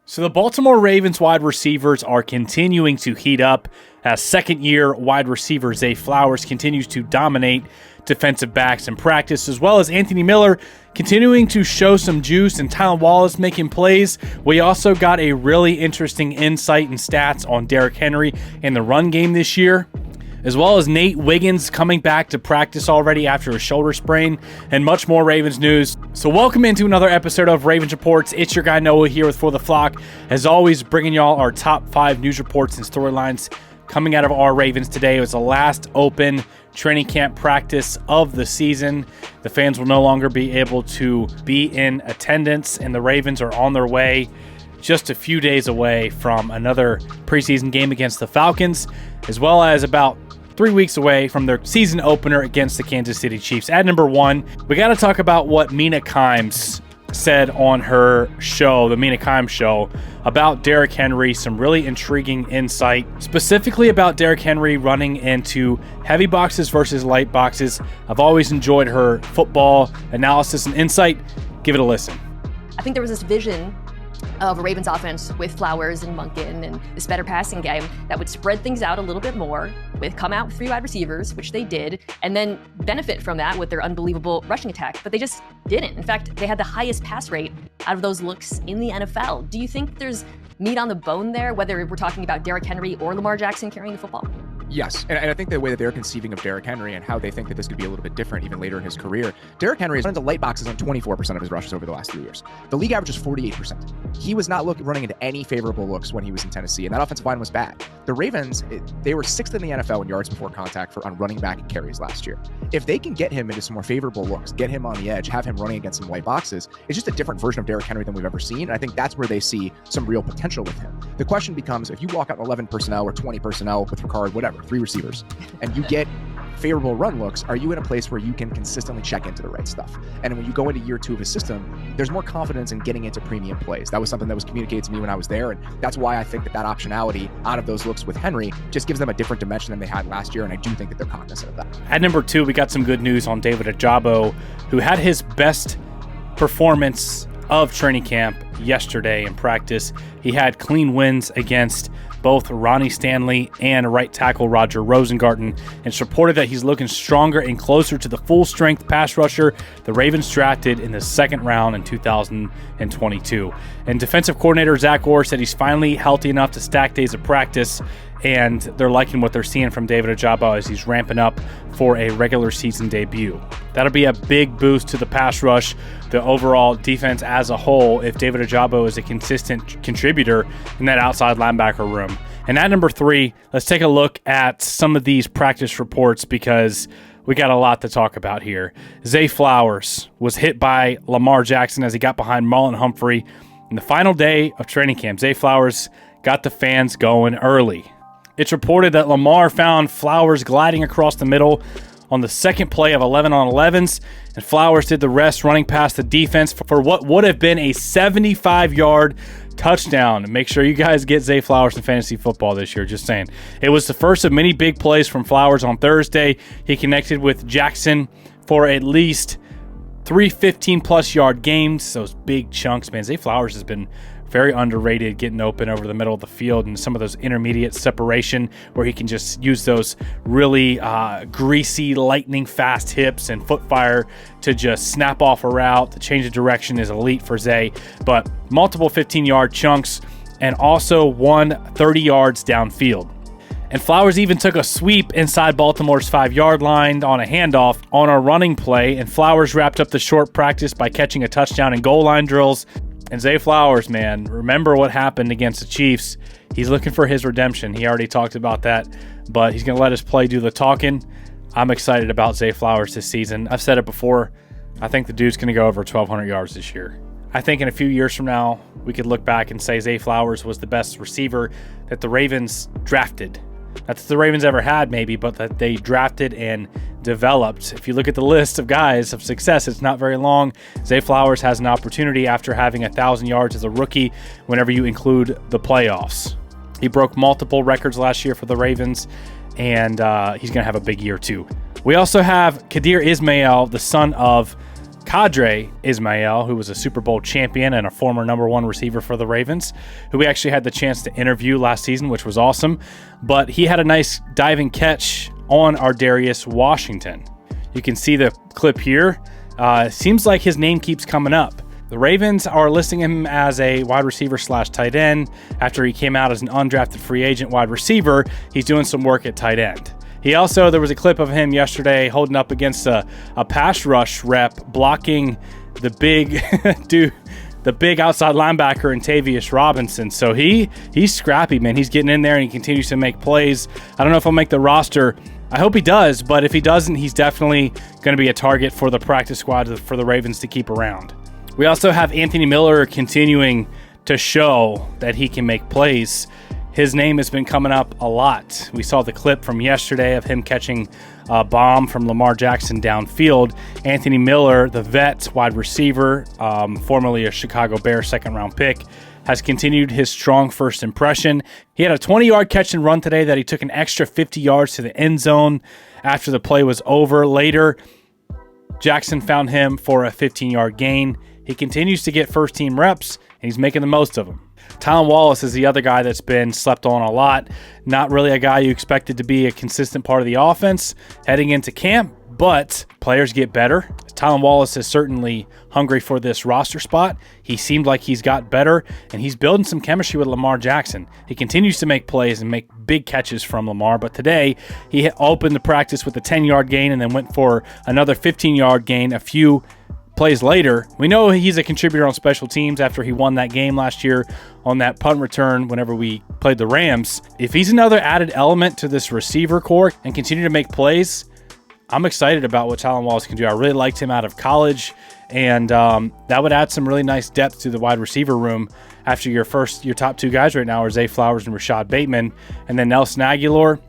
So the Baltimore Ravens wide receivers are continuing to heat up as second-year wide receiver Zay Flowers continues to dominate defensive backs in practice, as well as Anthony Miller continuing to show some juice and Tylan Wallace making plays. We also got a really interesting insight and stats on Derrick Henry in the run game this year, as well as Nate Wiggins coming back to practice already after a shoulder sprain, and much more Ravens news. So welcome into another episode of Ravens Reports. It's your guy Noah here with For the Flock. As always, bringing y'all our top 5 news reports and storylines coming out of our Ravens today. It was the last open training camp practice of the season. The fans will no longer be able to be in attendance, and the Ravens are on their way just a few days away from another preseason game against the Falcons, as well as about 3 weeks away from their season opener against the Kansas City Chiefs. At number 1, we got to talk about what Mina Kimes said on her show, the Mina Kimes Show, about Derrick Henry. Some really intriguing insight, specifically about Derrick Henry running into heavy boxes versus light boxes. I've always enjoyed her football analysis and insight. Give it a listen. I think there was this vision of a Ravens offense with Flowers and Monken and this better passing game that would spread things out a little bit more, with come out with 3 wide receivers, which they did, and then benefit from that with their unbelievable rushing attack. But they just didn't. In fact, they had the highest pass rate out of those looks in the NFL. Do you think there's meat on the bone there, whether we're talking about Derrick Henry or Lamar Jackson carrying the football? Yes, and I think the way that they're conceiving of Derrick Henry and how they think that this could be a little bit different even later in his career, Derrick Henry has run into light boxes on 24% of his rushes over the last 3 years. The league average is 48%. He was not running into any favorable looks when he was in Tennessee, and that offensive line was bad. The Ravens, they were 6th in the NFL in yards before contact on running back and carries last year. If they can get him into some more favorable looks, get him on the edge, have him running against some light boxes, it's just a different version of Derrick Henry than we've ever seen, and I think that's where they see some real potential with him. The question becomes, if you walk out 11 personnel or 20 personnel with Ricard, whatever, 3 receivers, and you get favorable run looks, are you in a place where you can consistently check into the right stuff? And when you go into year 2 of his system, there's more confidence in getting into premium plays. That was something that was communicated to me when I was there, and that's why I think that optionality out of those looks with Henry just gives them a different dimension than they had last year, and I do think that they're cognizant of that. At number 2, we got some good news on David Ojabo, who had his best performance of training camp yesterday in practice. He had clean wins against both Ronnie Stanley and right tackle Roger Rosengarten, and it's reported that he's looking stronger and closer to the full-strength pass rusher the Ravens drafted in the 2nd round in 2022. And defensive coordinator Zach Orr said he's finally healthy enough to stack days of practice, and they're liking what they're seeing from David Ojabo as he's ramping up for a regular season debut. That'll be a big boost to the pass rush, the overall defense as a whole, if David Ojabo is a consistent contributor in that outside linebacker room. And at number 3, let's take a look at some of these practice reports because we got a lot to talk about here. Zay Flowers was hit by Lamar Jackson as he got behind Marlon Humphrey in the final day of training camp. Zay Flowers got the fans going early. It's reported that Lamar found Flowers gliding across the middle on the second play of 11 on 11s, and Flowers did the rest, running past the defense for what would have been a 75-yard touchdown. Make sure you guys get Zay Flowers in fantasy football this year, just saying. It was the first of many big plays from Flowers on Thursday. He connected with Jackson for at least 3 15-plus yard games, those big chunks, man. Zay Flowers has been very underrated, getting open over the middle of the field and some of those intermediate separation where he can just use those really greasy, lightning fast hips and foot fire to just snap off a route. The change of direction is elite for Zay, but multiple 15-yard chunks and also one 30 yards downfield. And Flowers even took a sweep inside Baltimore's 5-yard line on a handoff on a running play, and Flowers wrapped up the short practice by catching a touchdown in goal line drills. And Zay Flowers, man, remember what happened against the Chiefs. He's looking for his redemption. He already talked about that, but he's going to let his play do the talking. I'm excited about Zay Flowers this season. I've said it before. I think the dude's going to go over 1,200 yards this year. I think in a few years from now, we could look back and say Zay Flowers was the best receiver that the Ravens drafted. Not that the Ravens ever had, maybe, but that they drafted and developed. If you look at the list of guys of success, it's not very long. Zay Flowers has an opportunity after having 1,000 yards as a rookie whenever you include the playoffs. He broke multiple records last year for the Ravens, and he's going to have a big year too. We also have Kadir Ismael, the son of Kadir Ismael, who was a Super Bowl champion and a former #1 receiver for the Ravens, who we actually had the chance to interview last season, which was awesome. But he had a nice diving catch on Ardarius Washington. You can see the clip here. Seems like his name keeps coming up. The Ravens are listing him as a wide receiver / tight end. After he came out as an undrafted free agent wide receiver, he's doing some work at tight end. There was a clip of him yesterday holding up against a pass rush rep, blocking the big dude, the big outside linebacker in Tavius Robinson. So he's scrappy, man. He's getting in there and he continues to make plays. I don't know if he'll make the roster. I hope he does, but if he doesn't, he's definitely going to be a target for the practice squad for the Ravens to keep around. We also have Anthony Miller continuing to show that he can make plays. His name has been coming up a lot. We saw the clip from yesterday of him catching a bomb from Lamar Jackson downfield. Anthony Miller, the vet wide receiver, formerly a Chicago Bears second-round pick, has continued his strong first impression. He had a 20-yard catch and run today that he took an extra 50 yards to the end zone after the play was over. Later, Jackson found him for a 15-yard gain. He continues to get first-team reps, and he's making the most of them. Tylan Wallace is the other guy that's been slept on a lot. Not really a guy you expected to be a consistent part of the offense heading into camp, but players get better. Tylan Wallace is certainly hungry for this roster spot. He seemed like he's got better, and he's building some chemistry with Lamar Jackson. He continues to make plays and make big catches from Lamar, but today he opened the practice with a 10-yard gain and then went for another 15-yard gain a few plays later. We know he's a contributor on special teams after he won that game last year on that punt return whenever we played the Rams. If he's another added element to this receiver core and continue to make plays, I'm excited about what Tylan Wallace can do. I really liked him out of college, and that would add some really nice depth to the wide receiver room after your top two guys right now are Zay Flowers and Rashad Bateman, and then Nelson Aguilar.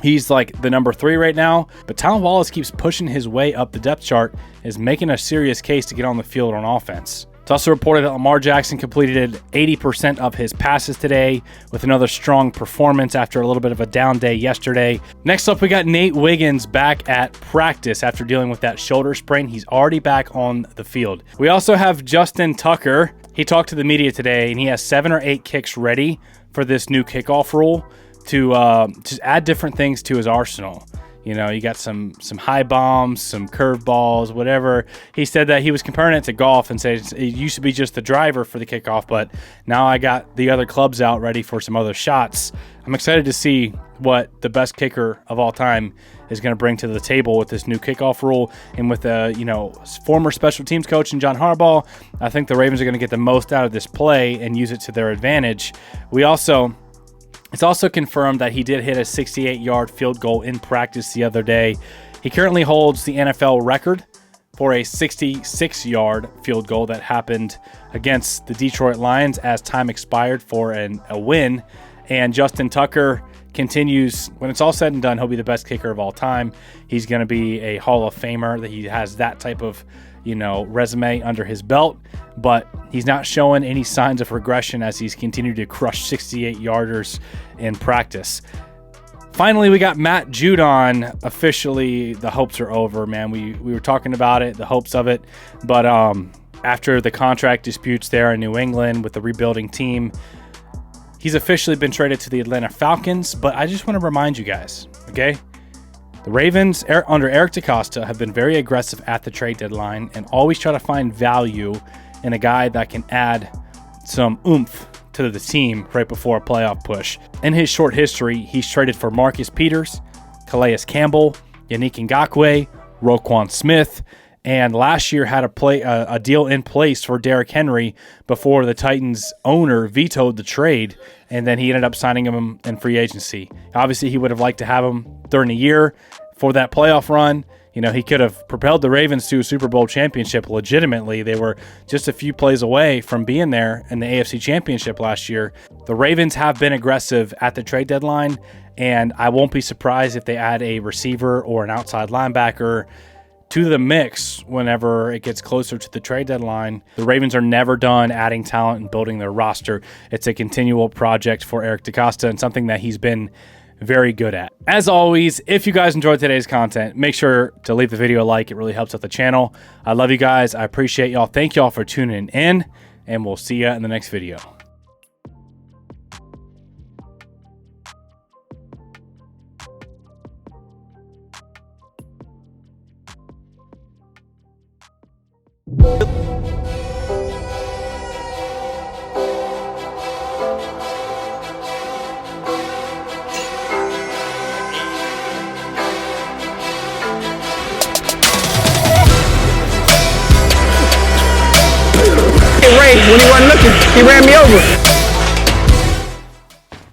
He's like the number 3 right now, but Tylan Wallace keeps pushing his way up the depth chart, is making a serious case to get on the field on offense. It's also reported that Lamar Jackson completed 80% of his passes today with another strong performance after a little bit of a down day yesterday. Next up, we got Nate Wiggins back at practice after dealing with that shoulder sprain. He's already back on the field. We also have Justin Tucker. He talked to the media today, and he has 7 or 8 kicks ready for this new kickoff rule to just add different things to his arsenal. You know, you got some high bombs, some curve balls, whatever. He said that he was comparing it to golf and said it used to be just the driver for the kickoff, but now I got the other clubs out ready for some other shots. I'm excited to see what the best kicker of all time is going to bring to the table with this new kickoff rule, and with former special teams coach and John Harbaugh. I think the Ravens are going to get the most out of this play and use it to their advantage. It's also confirmed that he did hit a 68-yard field goal in practice the other day. He currently holds the NFL record for a 66-yard field goal that happened against the Detroit Lions as time expired for a win. And Justin Tucker continues, when it's all said and done, he'll be the best kicker of all time. He's going to be a Hall of Famer. That he has that type of resume under his belt, but he's not showing any signs of regression as he's continued to crush 68-yarders in practice. Finally, we got Matt Judon. Officially, the hopes are over, man. We were talking about it, the hopes of it, but after the contract disputes there in New England with the rebuilding team, he's officially been traded to the Atlanta Falcons. But I just want to remind you guys, okay? The Ravens, under Eric DeCosta, have been very aggressive at the trade deadline and always try to find value in a guy that can add some oomph to the team right before a playoff push. In his short history, he's traded for Marcus Peters, Calais Campbell, Yannick Ngakoue, Roquan Smith, and last year had a deal in place for Derrick Henry before the Titans owner vetoed the trade, and then he ended up signing him in free agency. Obviously, he would have liked to have him during the year for that playoff run. He could have propelled the Ravens to a Super Bowl championship legitimately. They were just a few plays away from being there in the AFC Championship last year. The Ravens have been aggressive at the trade deadline, and I won't be surprised if they add a receiver or an outside linebacker to the mix whenever it gets closer to the trade deadline. The Ravens are never done adding talent and building their roster. It's a continual project for Eric DeCosta, and something that he's been very good at. As always, if you guys enjoyed today's content, make sure to leave the video a like. It really helps out the channel. I love you guys. I appreciate y'all. Thank y'all for tuning in, and we'll see you in the next video. When he wasn't looking, he ran me over.